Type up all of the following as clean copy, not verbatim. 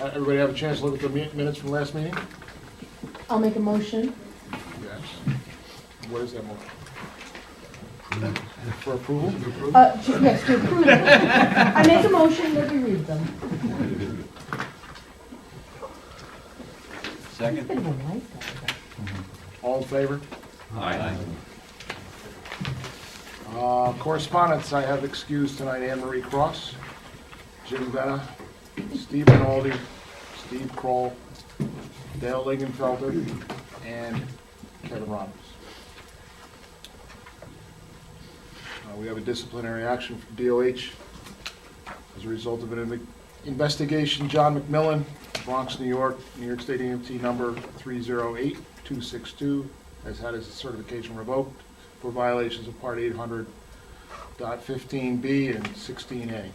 Everybody have a chance to look at the minutes from last meeting? I'll make a motion. Yes. What is that motion? For approval? Yes, to approve. I make a motion that we read them. Second. Bit of a light guy. All in favor? Aye. Correspondence, I have excused tonight Anne Marie Cross, Jim Venna, Stephen Aldy, Steve Kroll, Dale Lingenfelter, and Kevin Roberts. We have a disciplinary action from DOH as a result of an investigation. John McMillan, Bronx, New York State EMT number 308262, has had his certification revoked for violations of Part 800.15b and 16a.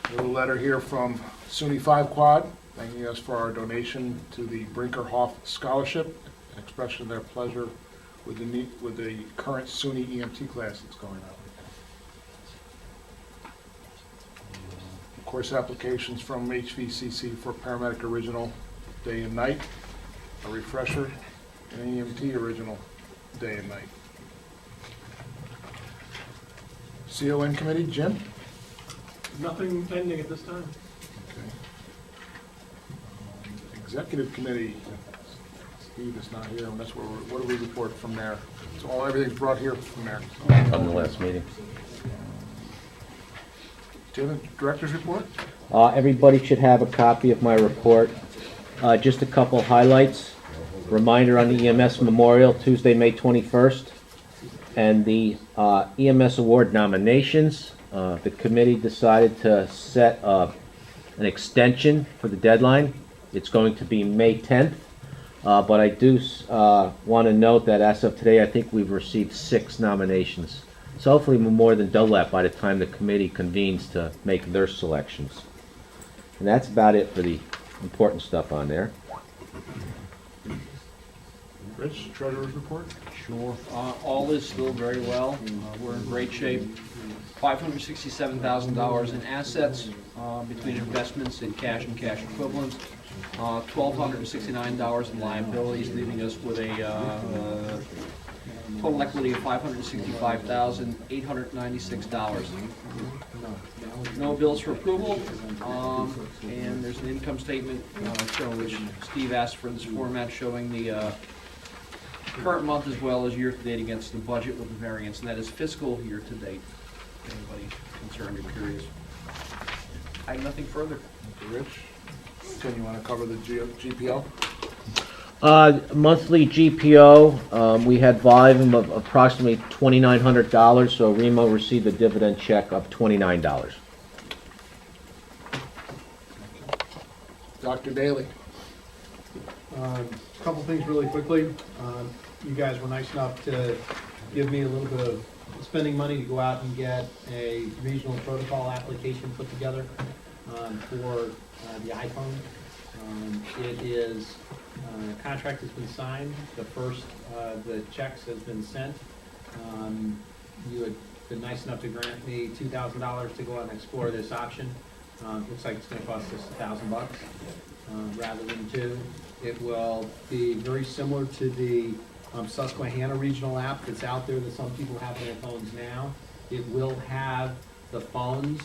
A little letter here from SUNY 5 Quad thanking us for our donation to the Brinkerhoff Scholarship, an expression of their pleasure with the current SUNY EMT class that's going on. Of course, applications from HVCC for paramedic original day and night, a refresher, and EMT original day and night. CON committee, Jim? Nothing pending at this time. Okay. Executive committee, Steve is not here, and that's where what do we report from there? So everything's brought here from there. On the last meeting. Do you have a director's report? Everybody should have a copy of my report. Just a couple highlights. Reminder on the EMS Memorial, Tuesday, May 21st. And the EMS Award nominations. The committee decided to set an extension for the deadline. It's going to be May 10th. But I do want to note that as of today, I think we've received 6 nominations. So hopefully more than double that by the time the committee convenes to make their selections. And that's about it for the important stuff on there. Rich, treasurer's report? Sure. All is still very well. We're in great shape. $567,000 in assets between investments in cash and cash equivalents. $1,269 in liabilities, leaving us with a total equity of $565,896. No bills for approval, and there's an income statement showing, which Steve asked for this format, showing the current month as well as year-to-date against the budget with the variance, and that is fiscal year-to-date. If anybody concerned or curious. I have nothing further. Thank you, Rich. Tim, you want to cover the GPO? Monthly GPO, we had volume of approximately $2,900, so Remo received a dividend check of $29. Dr. Daly. A couple things really quickly. You guys were nice enough to give me a little bit of spending money to go out and get a regional protocol application put together for the iPhone. Contract has been signed. The first, the checks has been sent. You had been nice enough to grant me $2,000 to go out and explore this option. Looks like it's going to cost us $1,000 rather than $2,000. It will be very similar to the Susquehanna regional app that's out there that some people have on their phones now. It will have the phones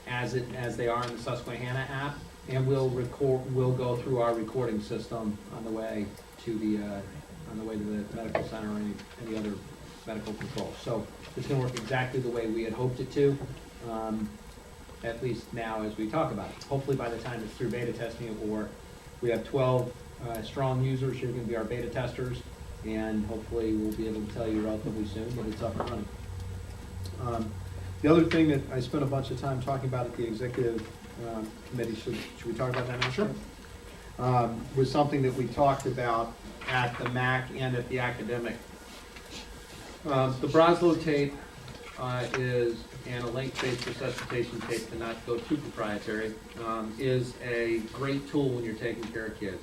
as they are in the Susquehanna app, and we'll go through our recording system on the way to the medical center or any other medical control. So it's going to work exactly the way we had hoped it to, at least now as we talk about it. Hopefully by the time it's through beta testing, or we have 12 strong users who are going to be our beta testers, and hopefully we'll be able to tell you relatively soon that it's up and running. The other thing that I spent a bunch of time talking about at the executive committee, should we talk about that now? Sure. Was something that we talked about at the MAC and at the academic. The Broslow tape is, and a length-based resuscitation tape, to not go too proprietary, is a great tool when you're taking care of kids.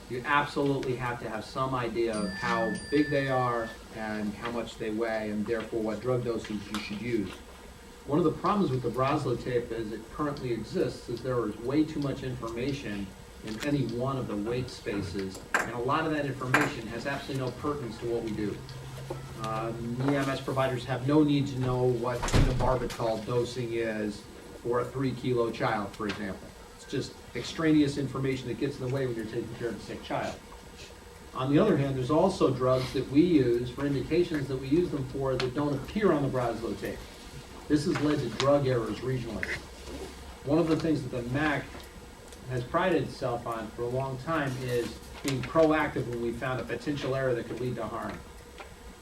You absolutely have to have some idea of how big they are and how much they weigh, and therefore what drug doses you should use. One of the problems with the Braslo tape as it currently exists is there is way too much information in any one of the weight spaces, and a lot of that information has absolutely no pertinence to what we do. EMS providers have no need to know what phenobarbital dosing is for a 3-kilo child, for example. It's just extraneous information that gets in the way when you're taking care of a sick child. On the other hand, there's also drugs that we use for indications that we use them for that don't appear on the Braslo tape. This has led to drug errors regionally. One of the things that the MAC has prided itself on for a long time is being proactive when we found a potential error that could lead to harm.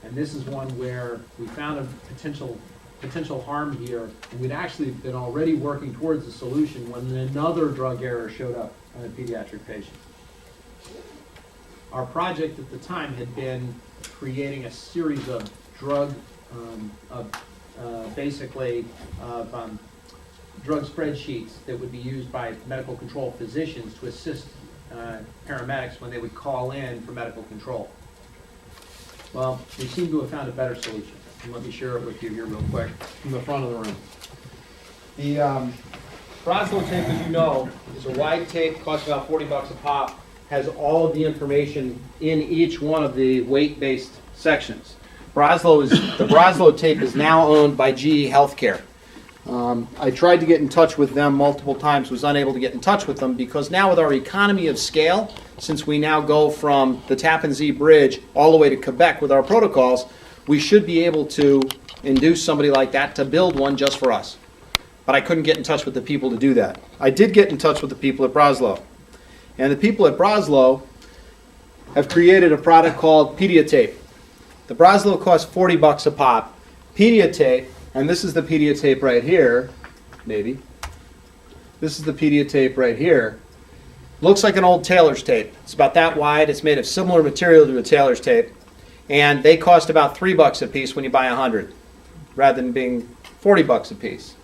And this is one where we found a potential harm here, and we'd actually been already working towards a solution when another drug error showed up on a pediatric patient. Our project at the time had been creating a series of drug drug spreadsheets that would be used by medical control physicians to assist paramedics when they would call in for medical control. Well, we seem to have found a better solution. And let me share it with you here real quick from the front of the room. The Braslo tape, as you know, is a wide tape, costs about $40 a pop, has all of the information in each one of the weight-based sections. The Braslo tape is now owned by GE Healthcare. I tried to get in touch with them multiple times, was unable to get in touch with them because now with our economy of scale, since we now go from the Tappan Zee Bridge all the way to Quebec with our protocols, we should be able to induce somebody like that to build one just for us. But I couldn't get in touch with the people to do that. I did get in touch with the people at Braslo. And the people at Braslo have created a product called Pediatape. The Braslo costs $40 a pop. Pediatape, and this is the Pediatape right here, maybe. This is the Pediatape right here. Looks like an old tailor's tape. It's about that wide. It's made of similar material to a tailor's tape. And they cost about $3 a piece when you buy 100, rather than being $40 a piece.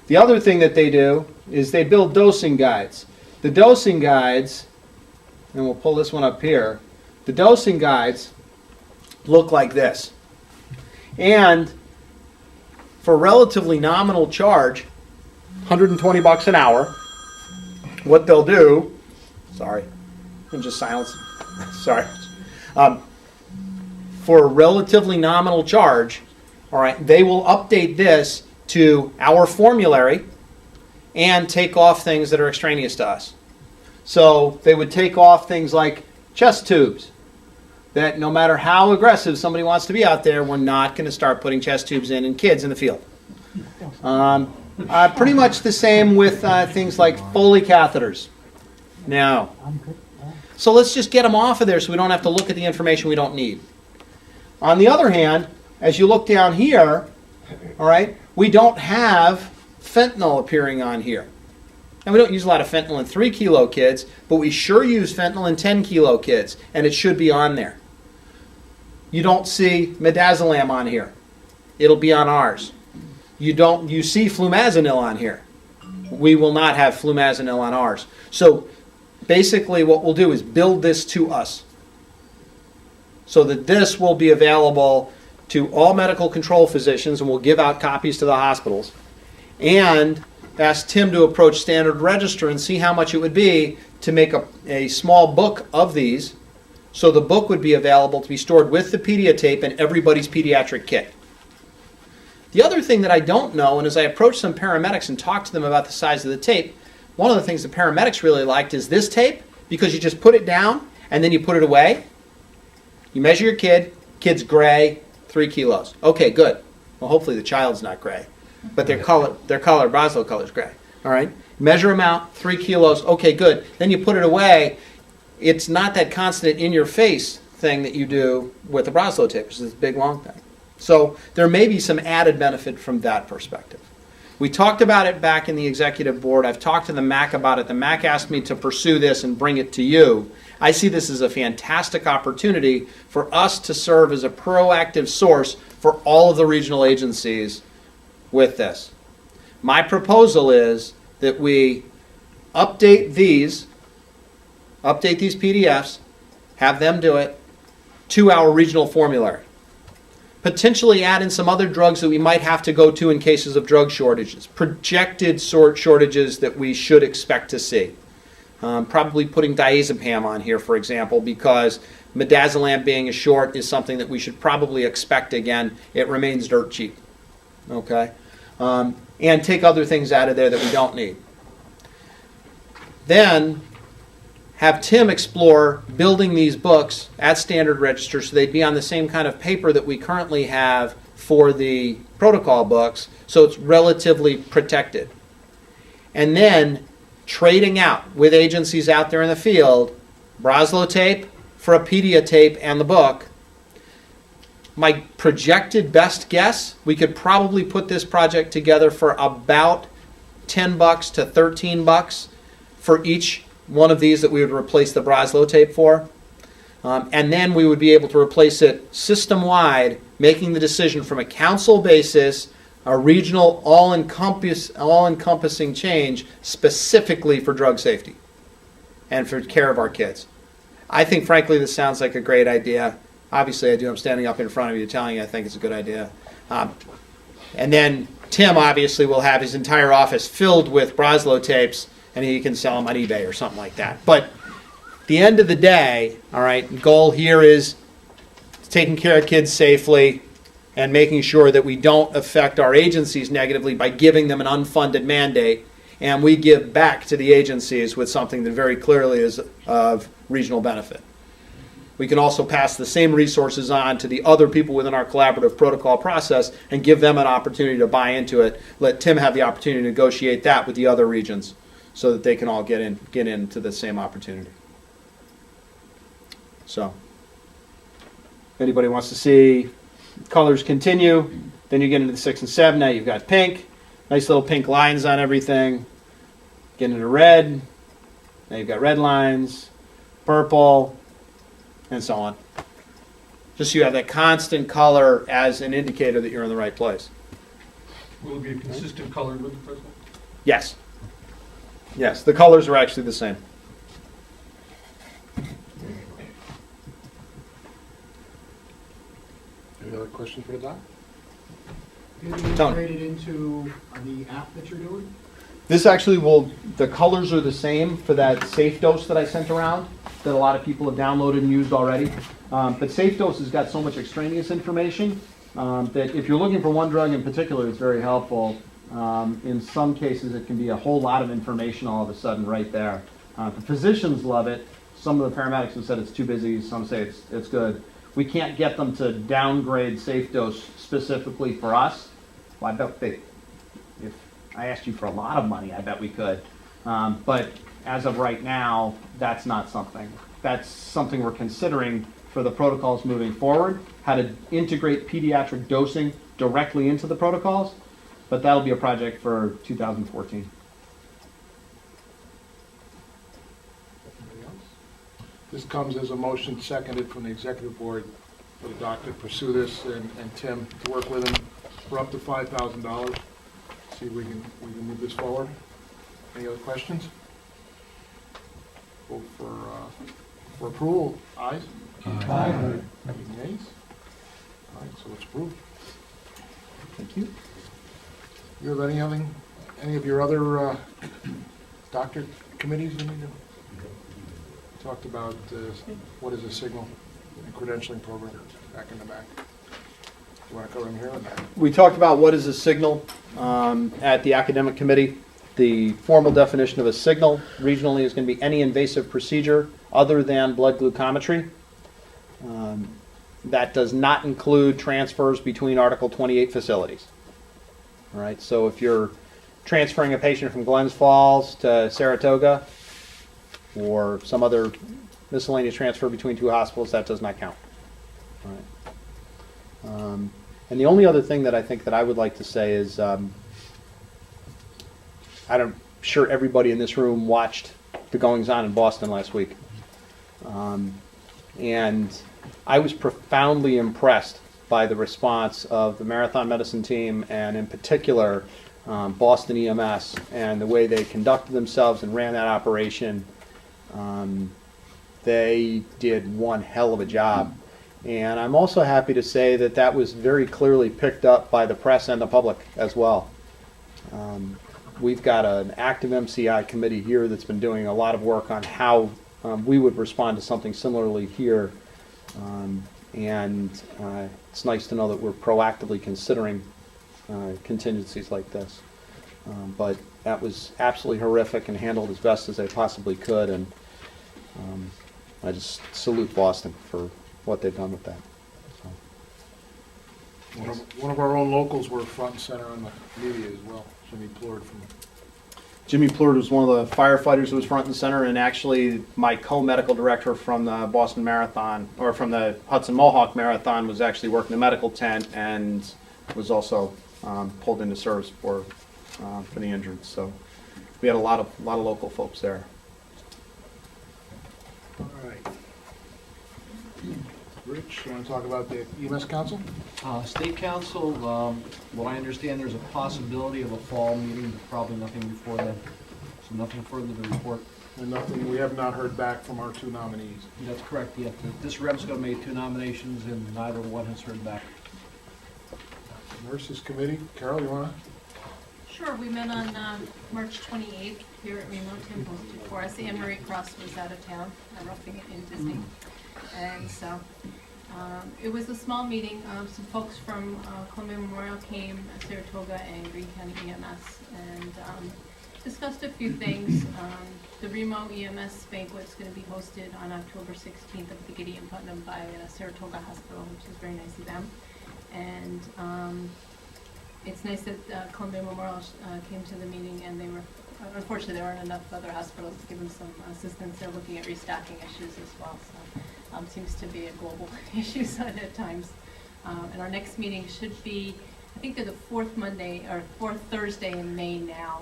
The other thing that they do is they build dosing guides. The dosing guides, and we'll pull this one up here, the dosing guides look like this. And for relatively nominal charge, $120 an hour, what they'll do, sorry, I'm just silence, sorry. For a relatively nominal charge, all right, they will update this to our formulary and take off things that are extraneous to us. So they would take off things like chest tubes, that no matter how aggressive somebody wants to be out there, we're not going to start putting chest tubes in kids in the field. Pretty much the same with things like Foley catheters. Now, so let's just get them off of there so we don't have to look at the information we don't need. On the other hand, as you look down here, all right, we don't have fentanyl appearing on here. And we don't use a lot of fentanyl in 3-kilo kids, but we sure use fentanyl in 10-kilo kids, and it should be on there. You don't see midazolam on here. It'll be on ours. You see flumazenil on here. We will not have flumazenil on ours. So basically what we'll do is build this to us so that this will be available to all medical control physicians, and we'll give out copies to the hospitals, and ask Tim to approach Standard Register and see how much it would be to make a small book of these, so the book would be available to be stored with the Pediatape and everybody's pediatric kit. The other thing that I don't know, and as I approached some paramedics and talked to them about the size of the tape, one of the things the paramedics really liked is this tape, because you just put it down and then you put it away. You measure your kid's gray, 3 kilos. Okay, good. Well, hopefully the child's not gray, but their color, Braslo color is gray. All right? Measure them out, 3 kilos. Okay, good. Then you put it away. It's not that constant in-your-face thing that you do with the Braslo tape, which is this big, long thing. So there may be some added benefit from that perspective. We talked about it back in the executive board. I've talked to the MAC about it. The MAC asked me to pursue this and bring it to you. I see this as a fantastic opportunity for us to serve as a proactive source for all of the regional agencies with this. My proposal is that we update these PDFs, have them do it, to our regional formulary. potentially add in some other drugs that we might have to go to in cases of drug shortages, projected shortages that we should expect to see. Probably putting diazepam on here, for example, because midazolam being a short is something that we should probably expect again. It remains dirt cheap. Okay? And take other things out of there that we don't need. Then have Tim explore building these books at standard register so they'd be on the same kind of paper that we currently have for the protocol books, so it's relatively protected. And then trading out with agencies out there in the field, Broslo tape for a pedia tape and the book. My projected best guess, we could probably put this project together for about $10 to $13 for each one of these that we would replace the Broslo tape for. And then we would be able to replace it system-wide, making the decision from a council basis, a regional all-encompassing change specifically for drug safety and for care of our kids. I think, frankly, this sounds like a great idea. Obviously, I do. I'm standing up in front of you telling you I think it's a good idea. And then Tim, obviously, will have his entire office filled with Broslo tapes, and he can sell them on eBay or something like that. But at the end of the day, all right, the goal here is taking care of kids safely and making sure that we don't affect our agencies negatively by giving them an unfunded mandate, and we give back to the agencies with something that very clearly is of regional benefit. We can also pass the same resources on to the other people within our collaborative protocol process and give them an opportunity to buy into it. Let Tim have the opportunity to negotiate that with the other regions so that they can all get into the same opportunity. So, if anybody wants to see colors continue, then you get into the 6 and 7. Now you've got pink, nice little pink lines on everything. Get into red. Now you've got red lines, purple, and so on. Just so you have that constant color as an indicator that you're in the right place. Will it be a consistent color with the president? Yes. Yes, the colors are actually the same. Any other questions for the doc? Did you Tony. integrate it into the app that you're doing? This actually will, the colors are the same for that safe dose that I sent around that a lot of people have downloaded and used already. But safe dose has got so much extraneous information that if you're looking for one drug in particular, it's very helpful. In some cases, it can be a whole lot of information all of a sudden right there. The physicians love it. Some of the paramedics have said it's too busy. Some say it's good. We can't get them to downgrade safe dose specifically for us. Well, I bet if I asked you for a lot of money, I bet we could. But as of right now, that's not something. That's something we're considering for the protocols moving forward, how to integrate pediatric dosing directly into the protocols. But that'll be a project for 2014. Anybody else? This comes as a motion seconded from the executive board for the doctor to pursue this and Tim to work with him for up to $5,000. See if we can move this forward. Any other questions? Vote for approval. Ayes? Aye. Any nays? All right, so it's approved. Thank you. You have any of your other doctor committees you need to? Talked about what is a signal and credentialing program back in the back. You want to cover them here or not? We talked about what is a signal at the academic committee. The formal definition of a signal regionally is going to be any invasive procedure other than blood glucometry. That does not include transfers between Article 28 facilities. All right, so if you're transferring a patient from Glens Falls to Saratoga or some other miscellaneous transfer between two hospitals, that does not count. All right. And the only other thing that I think that I would like to say is, I'm sure everybody in this room watched the goings-on in Boston last week. And I was profoundly impressed by the response of the marathon medicine team and in particular Boston EMS and the way they conducted themselves and ran that operation. They did one hell of a job. And I'm also happy to say that that was very clearly picked up by the press and the public as well. We've got an active MCI committee here that's been doing a lot of work on how we would respond to something similarly here. And it's nice to know that we're proactively considering contingencies like this. But that was absolutely horrific and handled as best as they possibly could. And I just salute Boston for what they've done with that. So. One of our own locals were front and center on the media as well, Jimmy Plord from. Jimmy Plord was one of the firefighters who was front and center, and actually my co-medical director from the Boston Marathon, or from the Hudson Mohawk Marathon, was actually working the medical tent and was also pulled into service for the injured. So we had a lot of local folks there. All right. Rich, you want to talk about the EMS Council? State Council, what I understand, there's a possibility of a fall meeting, but probably nothing before then. So nothing further to report. And nothing, we have not heard back from our two nominees. That's correct, yeah. This Remsco made 2 nominations and neither one has heard back. Nurses Committee, Carol, you want to? Sure, we met on March 28th here at Remo. Tim hosted for us. Anne Marie Cross was out of town, roughing it in Disney. And so it was a small meeting. Some folks from Columbia Memorial came, Saratoga and Greene County EMS, and discussed a few things. The Remo EMS banquet is going to be hosted on October 16th at the Gideon Putnam by Saratoga Hospital, which is very nice of them. And it's nice that Columbia Memorial came to the meeting, and they were, unfortunately, there aren't enough other hospitals to give them some assistance. They're looking at restocking issues as well. So seems to be a global issue at times. And our next meeting should be, I think they're the fourth Monday or fourth Thursday in May now,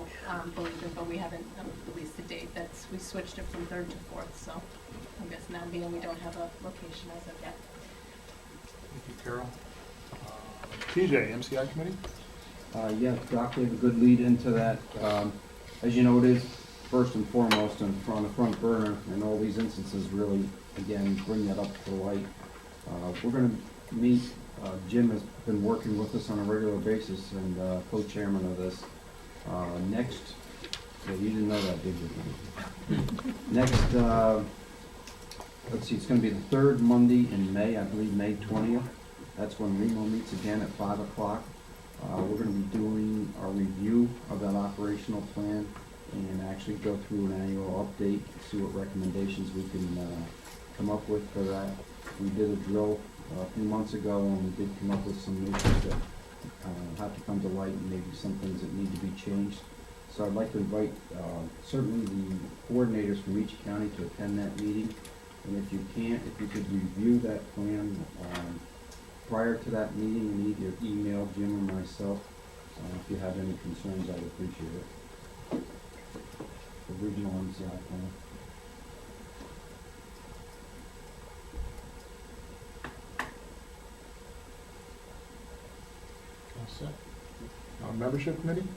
believe it, but we haven't released the date. We switched it from third to fourth, so I guess now being we don't have a location as of yet. Thank you, Carol. TJ, MCI Committee? Yeah, Doc gave a good lead into that. As you know, it is first and foremost on the front burner, and all these instances really, again, bring that up to light. We're going to meet, Jim has been working with us on a regular basis and co-chairman of this. Next, well, you didn't know that, did you? Next, let's see, it's going to be the third Monday in May, I believe May 20th. That's when Remo meets again at 5 o'clock. We're going to be doing our review of that operational plan and actually go through an annual update, see what recommendations we can come up with for that. We did a drill a few months ago and we did come up with some issues that have to come to light and maybe some things that need to be changed. So I'd like to invite certainly the coordinators from each county to attend that meeting. And if you can't, if you could review that plan prior to that meeting and either email Jim or myself if you have any concerns, I'd appreciate it. The regional MCI plan. All set. Membership Committee?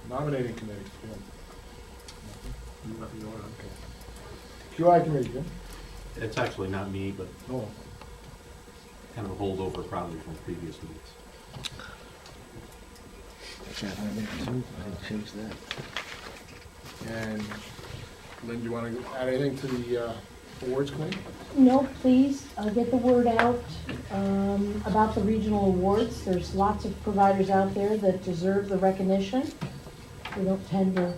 Nominating Committee? Yeah. Nothing going on, okay. QI Committee, Jim? It's actually not me, but Oh. kind of a holdover probably from previous meetings. And Lynn, do you want to add anything to the awards committee? No, please, get the word out about the regional awards. There's lots of providers out there that deserve the recognition. We don't tend to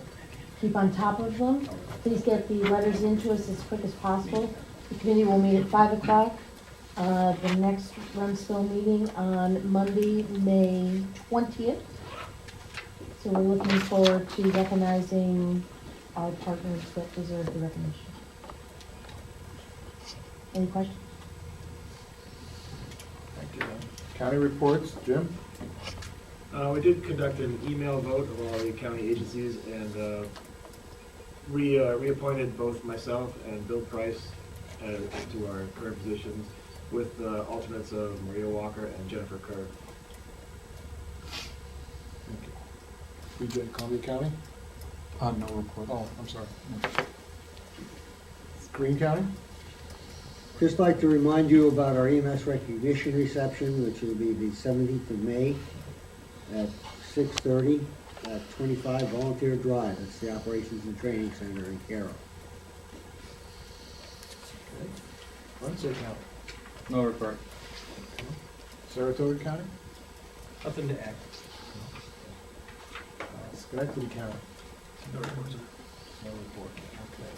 keep on top of them. Please get the letters into us as quick as possible. The committee will meet at 5 o'clock. The next Remsco meeting on Monday, May 20th. So we're looking forward to recognizing our partners that deserve the recognition. Any questions? Thank you. County reports, Jim? We did conduct an email vote of all the county agencies and reappointed both myself and Bill Price to our current positions with alternates of Maria Walker and Jennifer Kerr. Thank you. Columbia County? No report. Oh, I'm sorry. Greene County? Just like to remind you about our EMS recognition reception, which will be the 17th of May at 6:30 at 25 Volunteer Drive. That's the Operations and Training Center in Carroll. Remsco County, No report. Saratoga County, Nothing to add. Schenectady County. No report. Okay.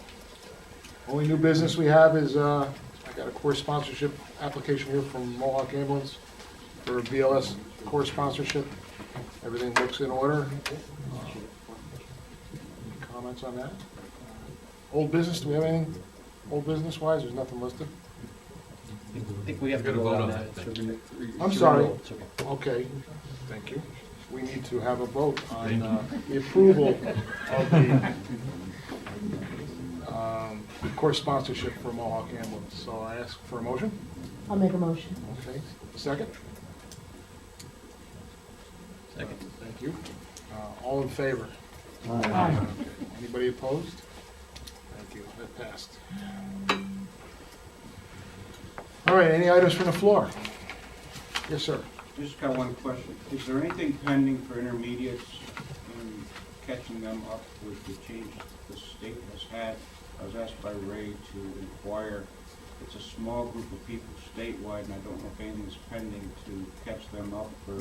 Only new business we have is, I got a course sponsorship application here from Mohawk Ambulance for BLS course sponsorship. Everything looks in order. Any comments on that? Old business, do we have anything, old business wise? There's nothing listed? I think we have to vote on that. I'm sorry. Okay, thank you. We need to have a vote on the approval of the course sponsorship for Mohawk Ambulance. So I ask for a motion. I'll make a motion. Okay, second? Second. Thank you. All in favor? Aye. Anybody opposed? Thank you, that passed. All right, any items from the floor? Yes, sir. Just got one question. Is there anything pending for intermediates in catching them up with the change the state has had? I was asked by Ray to inquire. It's a small group of people statewide, and I don't know if anything's pending to catch them up for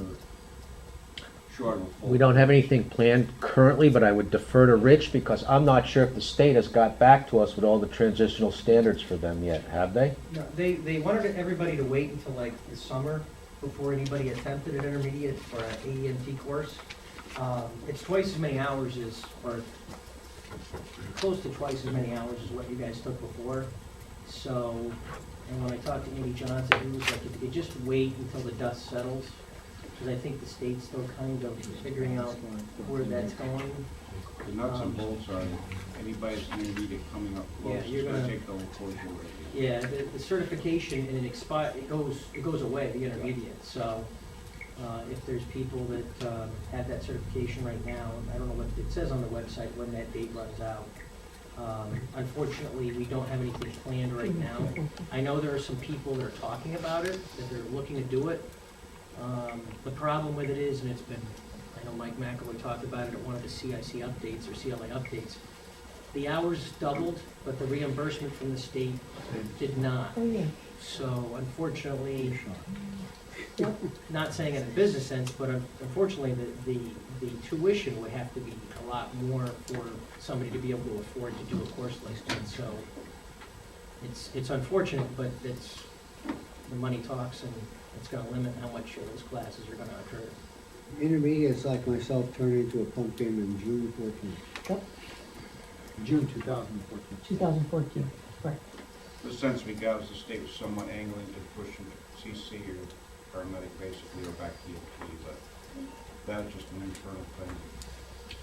short of a full. We don't have anything planned currently, but I would defer to Rich because I'm not sure if the state has got back to us with all the transitional standards for them yet, have they? No, they wanted everybody to wait until like the summer before anybody attempted an intermediate for an AEMT course. It's twice as many hours as, or close to twice as many hours as what you guys took before. So, and when I talked to Andy Johnson, he was like, if you could just wait until the dust settles, because I think the state's still kind of figuring out where that's going. The nuts and bolts are, anybody's intermediate coming up close, Yeah, it's you're gonna gonna- take the whole course already. Yeah, the certification and it goes away, the intermediate, so, if there's people that, have that certification right now, I don't know what, it says on the website when that date runs out. Unfortunately, we don't have anything planned right now. I know there are some people that are talking about it, that they're looking to do it. The problem with it is, and it's been, I know Mike McAvoy talked about it at one of the CIC updates or CLA updates, the hours doubled, but the reimbursement from the state did not. Oh, yeah. So unfortunately, not saying in a business sense, but unfortunately, the tuition would have to be a lot more for somebody to be able to afford to do a course like that. So it's unfortunate, but it's, the money talks, and it's gonna limit how much those classes are gonna occur. Intermediates like myself turn into a pumpkin in June 14th. Yep, June 2014. 2014, right. The sense we got was the state was somewhat angling to push them to CC or paramedic basically, or back to EMT, but that was just an internal thing.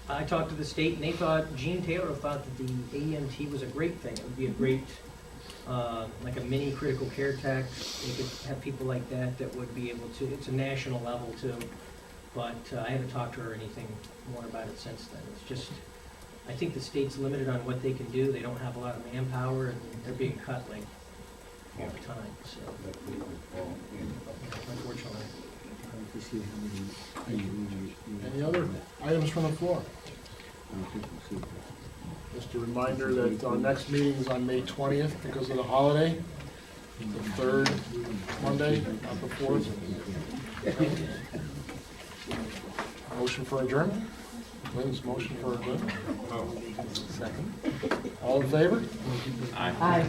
I talked to the state, and they thought, Gene Taylor thought that the AEMT was a great thing. It would be a great, like a mini critical care tech. You could have people like that that would be able to, it's a national level too. But I haven't talked to her or anything more about it since then. It's just, I think the state's limited on what they can do. They don't have a lot of manpower, and they're being cut like all the time, so That we would fall in. unfortunately. To see how many intermediates. Any other items from the floor? I don't think we'll see. Just a reminder that our next meeting is on May 20th because of the holiday, the third Monday, not the fourth. Motion for adjournment? Lynn's motion for adjournment? Second. All in favor? Aye.